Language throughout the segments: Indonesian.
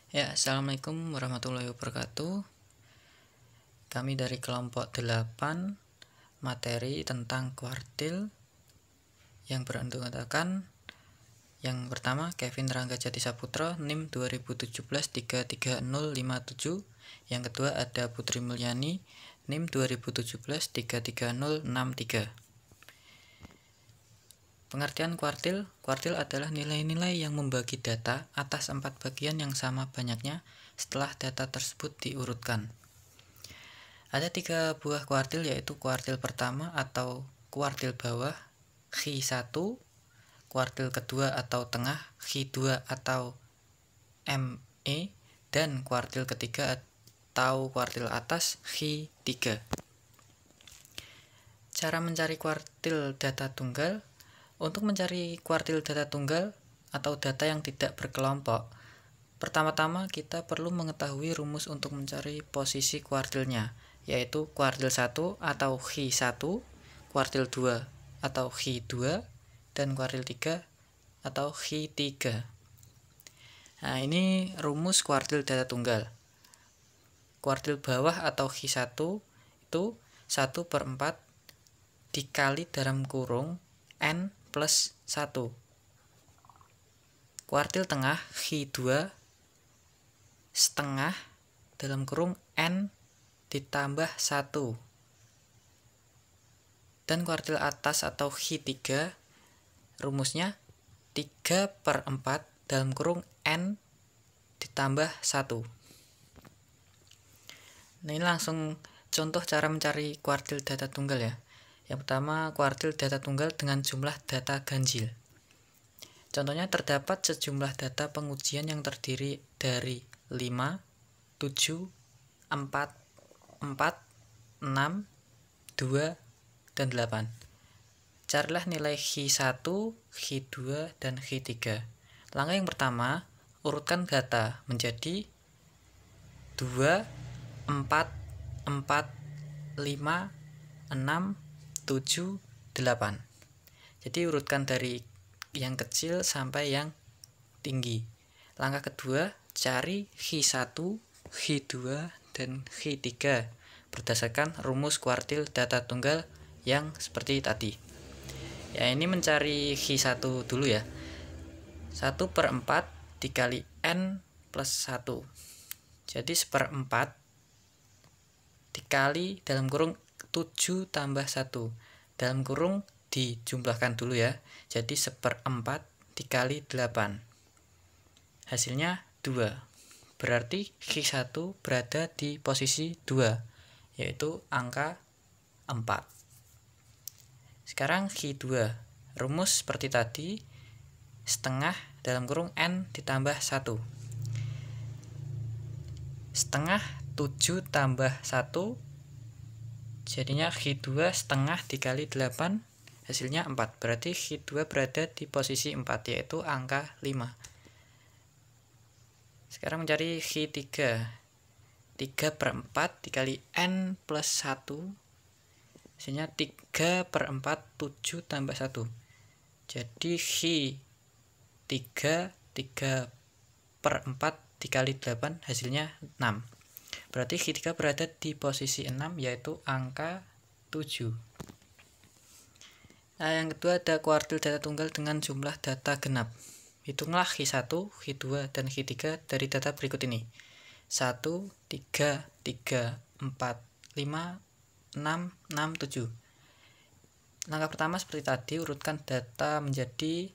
Ya, Assalamualaikum warahmatullahi wabarakatuh. Kami dari kelompok 8 materi tentang kuartil yang beranggotakan yang pertama Kevin Rangga Jati Saputra NIM 2017-33057. Yang kedua ada Putri Mulyani NIM 2017-33063. Pengertian kuartil. Kuartil adalah nilai-nilai yang membagi data atas 4 bagian yang sama banyaknya setelah data tersebut diurutkan. Ada 3 buah kuartil, yaitu kuartil pertama atau kuartil bawah Q1, kuartil kedua atau tengah Q2 atau ME, dan kuartil ketiga atau kuartil atas Q3. Cara mencari kuartil data tunggal. Untuk mencari kuartil data tunggal atau data yang tidak berkelompok, pertama-tama kita perlu mengetahui rumus untuk mencari posisi kuartilnya, yaitu kuartil 1 atau Q1, kuartil 2 atau Q2, dan kuartil 3 atau Q3. Nah, ini rumus kuartil data tunggal. Kuartil bawah atau Q1 itu 1/4 dikali dalam kurung N plus 1. Kuartil tengah Q2 setengah dalam kurung N ditambah 1. Dan kuartil atas atau Q3 rumusnya 3/4 dalam kurung N ditambah 1. Nah, ini langsung contoh cara mencari kuartil data tunggal ya. Yang pertama, kuartil data tunggal dengan jumlah data ganjil. Contohnya terdapat sejumlah data pengujian yang terdiri dari 5, 7, 4, 6, 2, dan 8. Carilah nilai Q1, Q2, dan Q3. Langkah yang pertama, urutkan data menjadi 2, 4, 4, 5, 6, 7, 8. Jadi urutkan dari yang kecil sampai yang tinggi. Langkah kedua, cari Q1, Q2, dan Q3 berdasarkan rumus kuartil data tunggal yang seperti tadi. Ya, ini mencari Q1 dulu ya. 1/4 dikali N plus 1. Jadi 1/4 dikali dalam kurung 7 tambah 1. Dalam kurung dijumlahkan dulu ya. Jadi 1/4 dikali 8. Hasilnya 2. Berarti Q1 berada di posisi 2, yaitu angka 4. Sekarang Q2. Rumus seperti tadi, setengah dalam kurung N ditambah 1. Setengah 7 tambah 1, jadinya Q2 setengah dikali 8, hasilnya 4. Berarti Q2 berada di posisi 4, yaitu angka 5. Sekarang mencari Q3. 3/4 dikali N plus 1, hasilnya 3/4, 7 tambah 1. Jadi Q3 3/4 dikali 8, hasilnya 6. Berarti Q3 berada di posisi 6, yaitu angka 7. Nah, yang kedua ada kuartil data tunggal dengan jumlah data genap. Hitunglah Q1, Q2, dan Q3 dari data berikut ini. 1, 3, 3, 4, 5, 6, 6, 7. Langkah pertama seperti tadi, urutkan data menjadi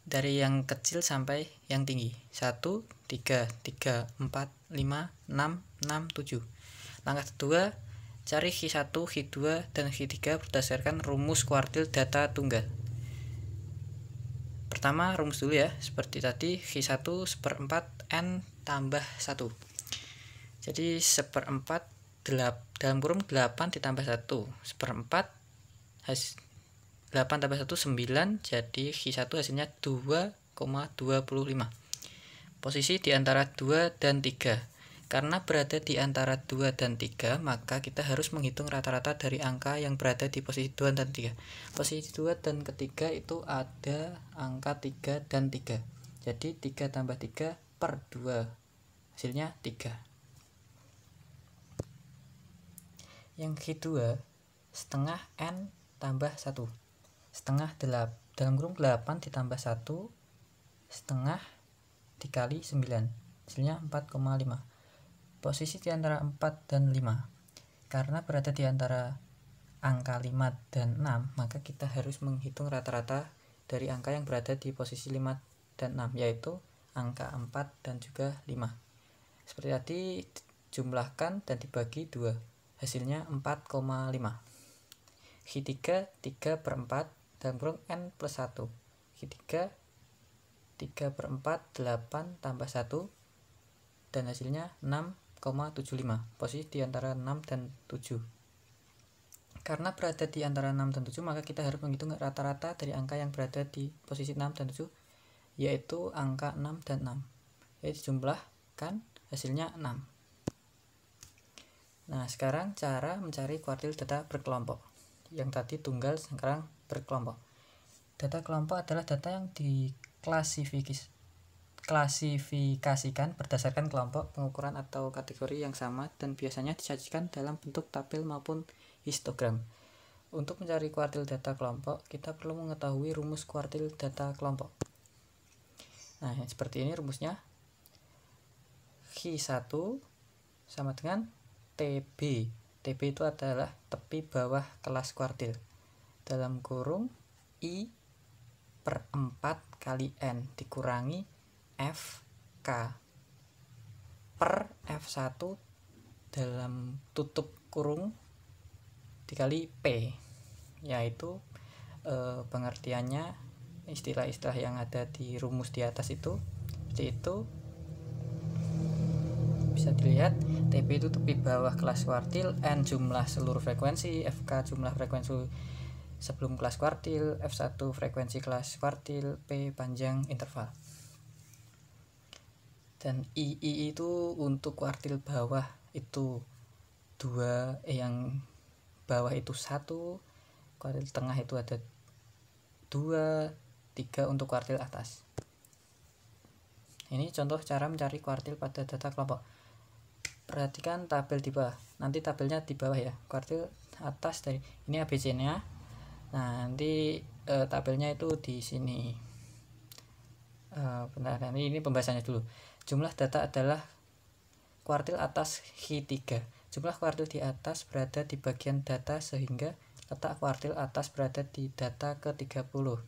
dari yang kecil sampai yang tinggi. 1, 3, 3, 4, 5, 6, 6, 7. Langkah kedua, cari Q1, Q2, dan Q3 berdasarkan rumus kuartil data tunggal. Pertama, rumus dulu ya. Seperti tadi, Q1 1/4 N tambah 1. Jadi 1/4 dalam kurung 8 ditambah 1. 1/4 8 tambah 1 9, jadi Q1 hasilnya 2,25. Posisi di antara 2 dan 3. Karena berada di antara 2 dan 3, maka kita harus menghitung rata-rata dari angka yang berada di posisi 2 dan 3. Posisi 2 dan ketiga itu ada angka 3 dan 3. Jadi 3 tambah 3 per 2. hasilnya 3. Yang kedua, setengah N tambah 1. Setengah dalam kurung 8 ditambah 1 setengah dikali 9, hasilnya 4,5. Posisi di antara 4 dan 5. Karena berada di antara angka 5 dan 6, maka kita harus menghitung rata-rata dari angka yang berada di posisi 5 dan 6, yaitu angka 4 dan juga 5. Seperti tadi, jumlahkan dan dibagi 2, hasilnya 4,5. Q3 3/4 dalam kurung N plus 1. Q3 3/4 8 tambah 1 dan hasilnya 6,75. Posisi di antara 6 dan 7. Karena berada di antara 6 dan 7, maka kita harus menghitung rata-rata dari angka yang berada di posisi 6 dan 7, yaitu angka 6 dan 6. Jadi dijumlahkan, hasilnya 6. Nah, sekarang cara mencari kuartil data berkelompok. Yang tadi tunggal, sekarang berkelompok. Data kelompok adalah data yang diklasifikasikan berdasarkan kelompok, pengukuran atau kategori yang sama dan biasanya disajikan dalam bentuk tabel maupun histogram. Untuk mencari kuartil data kelompok, kita perlu mengetahui rumus kuartil data kelompok. Nah, seperti ini rumusnya. Q1 sama dengan TB. TB itu adalah tepi bawah kelas kuartil. Dalam kurung I/4 kali N dikurangi FK per F1 dalam tutup kurung dikali P, yaitu pengertiannya istilah-istilah yang ada di rumus di atas itu. Seperti itu bisa dilihat, TP itu tepi bawah kelas kuartil, N jumlah seluruh frekuensi, FK jumlah frekuensi sebelum kelas kuartil, F1 frekuensi kelas kuartil, P panjang interval. Dan II itu untuk kuartil bawah itu 2, yang bawah itu 1, kuartil tengah itu ada 2, 3 untuk kuartil atas. Ini contoh cara mencari kuartil pada data kelompok. Perhatikan tabel di bawah. Nanti tabelnya di bawah ya. Kuartil atas dari ini ABC-nya. Nah, nanti tabelnya itu di sini. Bentar, ini pembahasannya dulu. Jumlah data adalah kuartil atas Q3. Jumlah kuartil di atas berada di bagian data sehingga letak kuartil atas berada di data ke-30.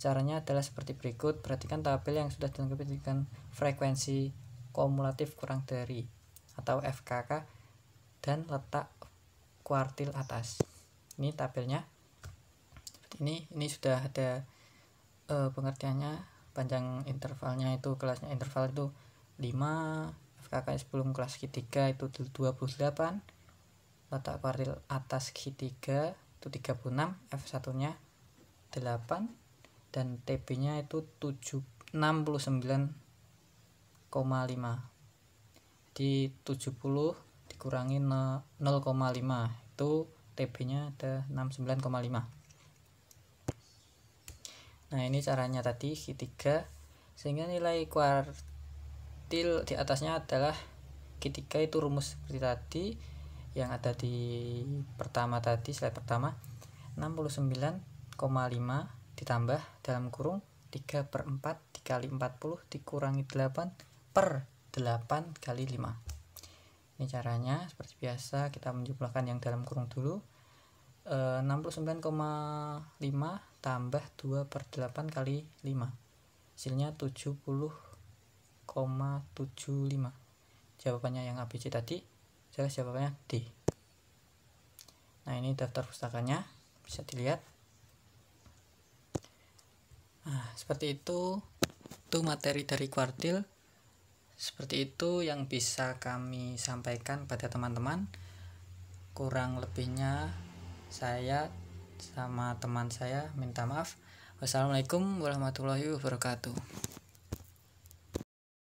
Caranya adalah seperti berikut. Perhatikan tabel yang sudah dilengkapi dengan frekuensi kumulatif kurang dari atau FKK dan letak kuartil atas. Ini tabelnya. Seperti ini sudah ada pengertiannya. Panjang intervalnya itu, kelasnya interval itu 5, FKK sebelum kelas Q3 itu 28, letak kuartil atas Q3 itu 36, F1 nya 8 dan TB nya itu 69,5. Jadi 70 dikurangi 0,5 itu TB nya ada 69,5. Nah, ini caranya tadi Q3, sehingga nilai kuartil di atasnya adalah Q3 itu rumus seperti tadi yang ada di pertama tadi, slide pertama, 69,5 ditambah dalam kurung 3/4 dikali 40 dikurangi 8 per 8 kali 5. Ini caranya seperti biasa, kita menjumlahkan yang dalam kurung dulu. 69,5 tambah 2 per 8 kali 5, hasilnya 70,75. Jawabannya yang ABC tadi, jelas jawabannya D. Nah, ini daftar pustakanya, bisa dilihat. Nah, seperti itu materi dari kuartil. Seperti itu yang bisa kami sampaikan pada teman-teman. Kurang lebihnya saya sama teman saya minta maaf. Wassalamualaikum warahmatullahi wabarakatuh.